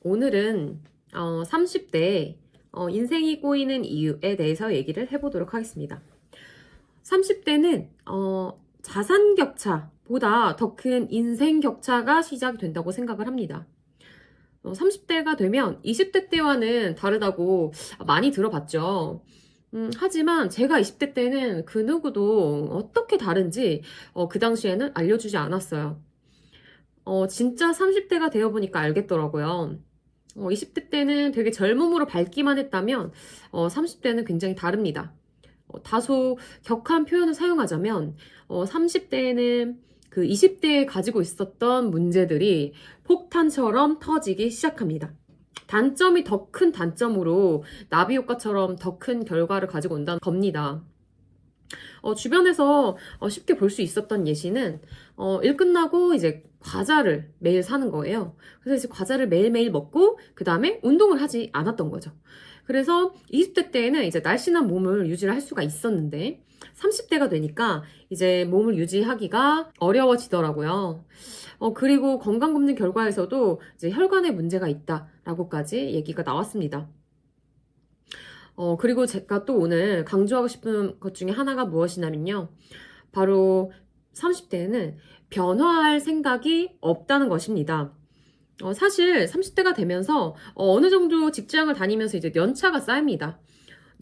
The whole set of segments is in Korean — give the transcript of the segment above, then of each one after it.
오늘은 30대 인생이 꼬이는 이유에 대해서 얘기를 해보도록 하겠습니다. 30대는 자산 격차보다 더 큰 인생 격차가 시작이 된다고 생각을 합니다. 30대가 되면 20대 때와는 다르다고 많이 들어봤죠. 하지만 제가 20대 때는 그 누구도 어떻게 다른지 그 당시에는 알려주지 않았어요. 진짜 30대가 되어보니까 알겠더라고요. 20대 때는 되게 젊음으로 밝기만 했다면 30대는 굉장히 다릅니다. 다소 격한 표현을 사용하자면 30대에는 그 20대에 가지고 있었던 문제들이 폭탄처럼 터지기 시작합니다. 단점이 더 큰 단점으로 나비 효과처럼 더 큰 결과를 가지고 온다는 겁니다. 주변에서 쉽게 볼 수 있었던 예시는 일 끝나고 이제 과자를 매일 사는 거예요. 그래서 이제 과자를 매일매일 먹고 그 다음에 운동을 하지 않았던 거죠. 그래서 20대 때에는 이제 날씬한 몸을 유지를 할 수가 있었는데 30대가 되니까 이제 몸을 유지하기가 어려워지더라고요. 그리고 건강검진 결과에서도 이제 혈관에 문제가 있다라고까지 얘기가 나왔습니다. 그리고 제가 또 오늘 강조하고 싶은 것 중에 하나가 무엇이냐면요. 바로 30대에는 변화할 생각이 없다는 것입니다. 사실 30대가 되면서 어느 정도 직장을 다니면서 이제 연차가 쌓입니다.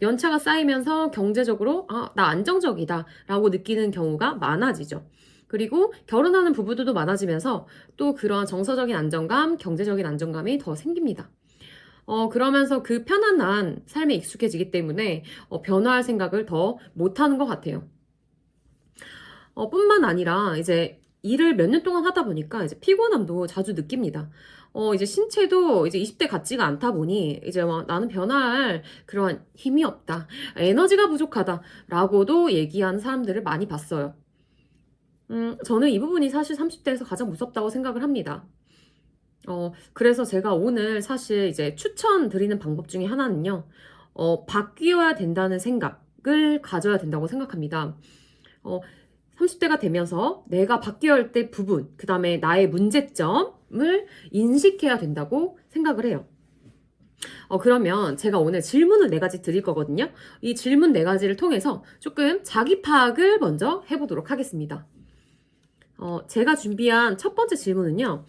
연차가 쌓이면서 경제적으로 나 안정적이다 라고 느끼는 경우가 많아지죠. 그리고 결혼하는 부부들도 많아지면서 또 그러한 정서적인 안정감, 경제적인 안정감이 더 생깁니다. 그러면서 그 편안한 삶에 익숙해지기 때문에 변화할 생각을 더 못하는 것 같아요. 뿐만 아니라 이제 일을 몇 년 동안 하다 보니까 이제 피곤함도 자주 느낍니다. 이제 신체도 이제 20대 같지가 않다 보니 이제 막 나는 변할 그런 힘이 없다, 에너지가 부족하다라고도 얘기하는 사람들을 많이 봤어요. 저는 이 부분이 사실 30대에서 가장 무섭다고 생각을 합니다. 그래서 제가 오늘 사실 이제 추천드리는 방법 중에 하나는요, 바뀌어야 된다는 생각을 가져야 된다고 생각합니다. 30대가 되면서 내가 바뀌어야 할 때 부분, 그 다음에 나의 문제점을 인식해야 된다고 생각을 해요. 그러면 제가 오늘 질문을 4가지 드릴 거거든요. 이 질문 4가지를 통해서 조금 자기 파악을 먼저 해보도록 하겠습니다. 제가 준비한 첫 번째 질문은요.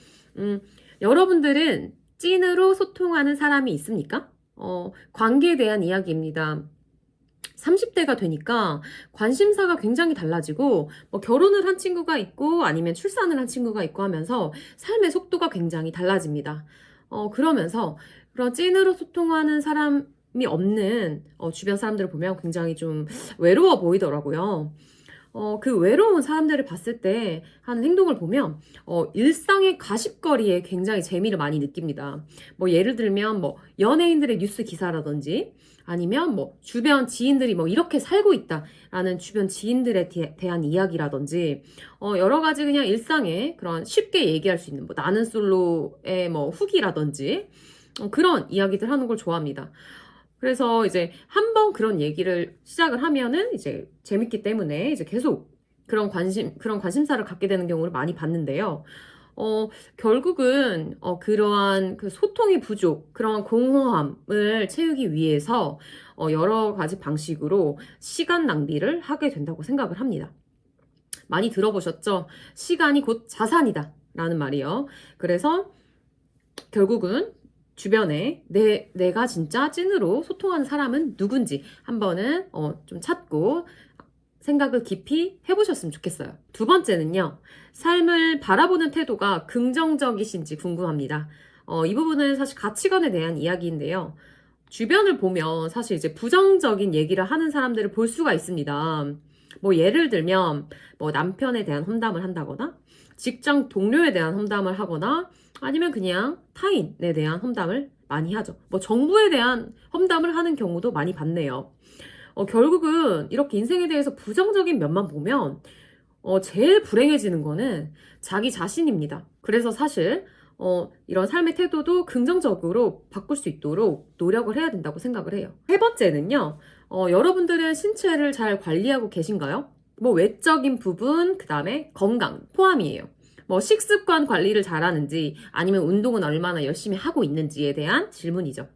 여러분들은 찐으로 소통하는 사람이 있습니까? 관계에 대한 이야기입니다. 30대가 되니까 관심사가 굉장히 달라지고 결혼을 한 친구가 있고 아니면 출산을 한 친구가 있고 하면서 삶의 속도가 굉장히 달라집니다. 그러면서 그런 찐으로 소통하는 사람이 없는 주변 사람들을 보면 굉장히 좀 외로워 보이더라고요. 그 외로운 사람들을 봤을 때 하는 행동을 보면 일상의 가십거리에 굉장히 재미를 많이 느낍니다. 예를 들면 연예인들의 뉴스 기사라든지 아니면 주변 지인들이 이렇게 살고 있다라는 주변 지인들에 대한 이야기라든지 여러 가지 그냥 일상에 그런 쉽게 얘기할 수 있는 나는 솔로의 후기라든지 그런 이야기들 하는 걸 좋아합니다. 그래서 이제 한번 그런 얘기를 시작을 하면은 이제 재밌기 때문에 이제 계속 그런 관심사를 갖게 되는 경우를 많이 봤는데요. 결국은 그러한 그 소통의 부족, 그런 공허함을 채우기 위해서 여러 가지 방식으로 시간 낭비를 하게 된다고 생각을 합니다. 많이 들어보셨죠? 시간이 곧 자산이다 라는 말이요. 그래서 결국은 주변에 내가 진짜 찐으로 소통하는 사람은 누군지 한번은 좀 찾고 생각을 깊이 해보셨으면 좋겠어요. 두 번째는요, 삶을 바라보는 태도가 긍정적이신지 궁금합니다. 이 부분은 사실 가치관에 대한 이야기인데요. 주변을 보면 사실 이제 부정적인 얘기를 하는 사람들을 볼 수가 있습니다. 예를 들면 남편에 대한 험담을 한다거나 직장 동료에 대한 험담을 하거나 아니면 그냥 타인에 대한 험담을 많이 하죠. 정부에 대한 험담을 하는 경우도 많이 봤네요. 결국은 이렇게 인생에 대해서 부정적인 면만 보면 제일 불행해지는 거는 자기 자신입니다. 그래서 사실 이런 삶의 태도도 긍정적으로 바꿀 수 있도록 노력을 해야 된다고 생각을 해요. 세 번째는요, 여러분들은 신체를 잘 관리하고 계신가요? 외적인 부분, 그 다음에 건강 포함이에요. 뭐 식습관 관리를 잘하는지 아니면 운동은 얼마나 열심히 하고 있는지에 대한 질문이죠.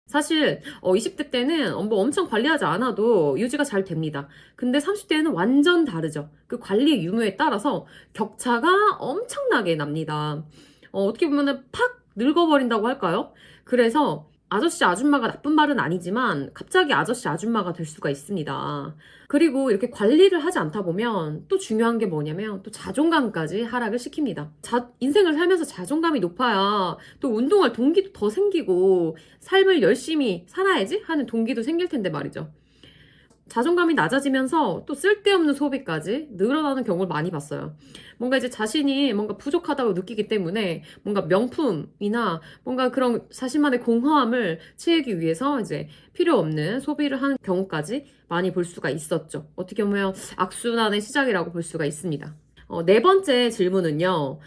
사실 20대 때는 뭐 엄청 관리하지 않아도 유지가 잘 됩니다. 근데 30대는 완전 다르죠. 그 관리의 유무에 따라서 격차가 엄청나게 납니다. 어떻게 보면은 팍 늙어버린다고 할까요? 그래서 아저씨 아줌마가 나쁜 말은 아니지만 갑자기 아저씨 아줌마가 될 수가 있습니다. 그리고 이렇게 관리를 하지 않다 보면 또 중요한 게 뭐냐면 또 자존감까지 하락을 시킵니다. 인생을 살면서 자존감이 높아야 또 운동할 동기도 더 생기고 삶을 열심히 살아야지 하는 동기도 생길 텐데 말이죠. 자존감이 낮아지면서 또 쓸데없는 소비까지 늘어나는 경우를 많이 봤어요. 뭔가 이제 자신이 뭔가 부족하다고 느끼기 때문에 뭔가 명품이나 뭔가 그런 자신만의 공허함을 채우기 위해서 이제 필요 없는 소비를 하는 경우까지 많이 볼 수가 있었죠. 어떻게 보면 악순환의 시작이라고 볼 수가 있습니다. 네 번째 질문은요.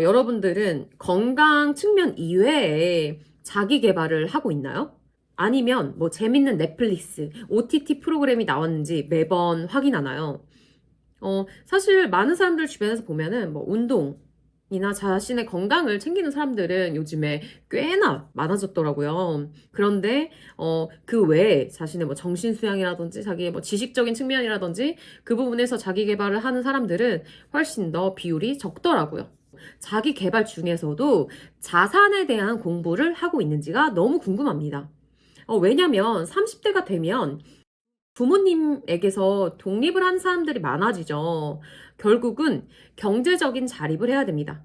여러분들은 건강 측면 이외에 자기 개발을 하고 있나요? 아니면 뭐 재밌는 넷플릭스, OTT 프로그램이 나왔는지 매번 확인하나요? 사실 많은 사람들 주변에서 보면은 뭐 운동이나 자신의 건강을 챙기는 사람들은 요즘에 꽤나 많아졌더라고요. 그런데 그 외에 자신의 뭐 정신 수양이라든지 자기의 뭐 지식적인 측면이라든지 그 부분에서 자기 개발을 하는 사람들은 훨씬 더 비율이 적더라고요. 자기 개발 중에서도 자산에 대한 공부를 하고 있는지가 너무 궁금합니다. 왜냐면 30대가 되면 부모님에게서 독립을 한 사람들이 많아지죠. 결국은 경제적인 자립을 해야 됩니다.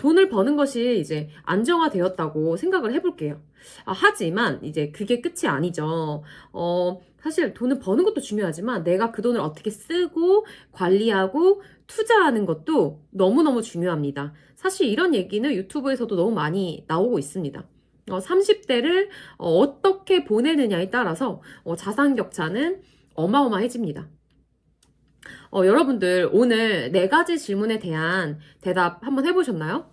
돈을 버는 것이 이제 안정화되었다고 생각을 해볼게요. 하지만 이제 그게 끝이 아니죠. 사실 돈을 버는 것도 중요하지만 내가 그 돈을 어떻게 쓰고 관리하고 투자하는 것도 너무너무 중요합니다. 사실 이런 얘기는 유튜브에서도 너무 많이 나오고 있습니다. 30대를 어떻게 보내느냐에 따라서 자산 격차는 어마어마해집니다. 여러분들 오늘 네 가지 질문에 대한 대답 한번 해보셨나요?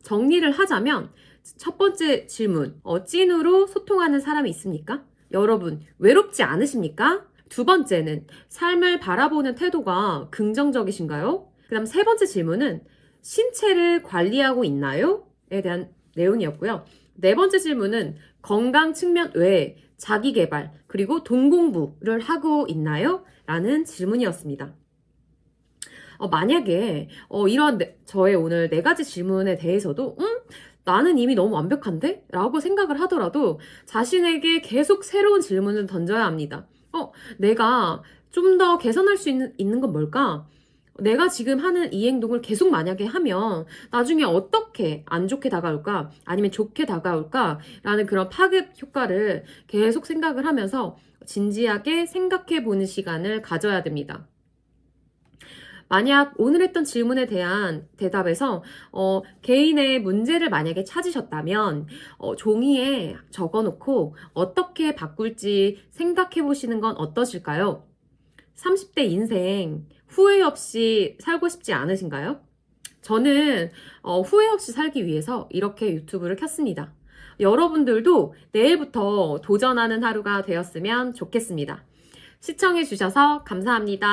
정리를 하자면 첫 번째 질문, 찐으로 소통하는 사람이 있습니까? 여러분 외롭지 않으십니까? 두 번째는 삶을 바라보는 태도가 긍정적이신가요? 그 다음 세 번째 질문은 신체를 관리하고 있나요? 에 대한 내용이었고요. 네 번째 질문은 건강 측면 외에 자기 개발 그리고 돈 공부를 하고 있나요? 라는 질문이었습니다. 만약에 이런 저의 오늘 네 가지 질문에 대해서도 나는 이미 너무 완벽한데? 라고 생각을 하더라도 자신에게 계속 새로운 질문을 던져야 합니다. 내가 좀 더 개선할 수 있는 건 뭘까? 내가 지금 하는 이 행동을 계속 만약에 하면 나중에 어떻게 안 좋게 다가올까? 아니면 좋게 다가올까? 라는 그런 파급 효과를 계속 생각을 하면서 진지하게 생각해 보는 시간을 가져야 됩니다. 만약 오늘 했던 질문에 대한 대답에서 개인의 문제를 만약에 찾으셨다면 종이에 적어놓고 어떻게 바꿀지 생각해 보시는 건 어떠실까요? 30대 인생 후회 없이 살고 싶지 않으신가요? 저는 후회 없이 살기 위해서 이렇게 유튜브를 켰습니다. 여러분들도 내일부터 도전하는 하루가 되었으면 좋겠습니다. 시청해 주셔서 감사합니다.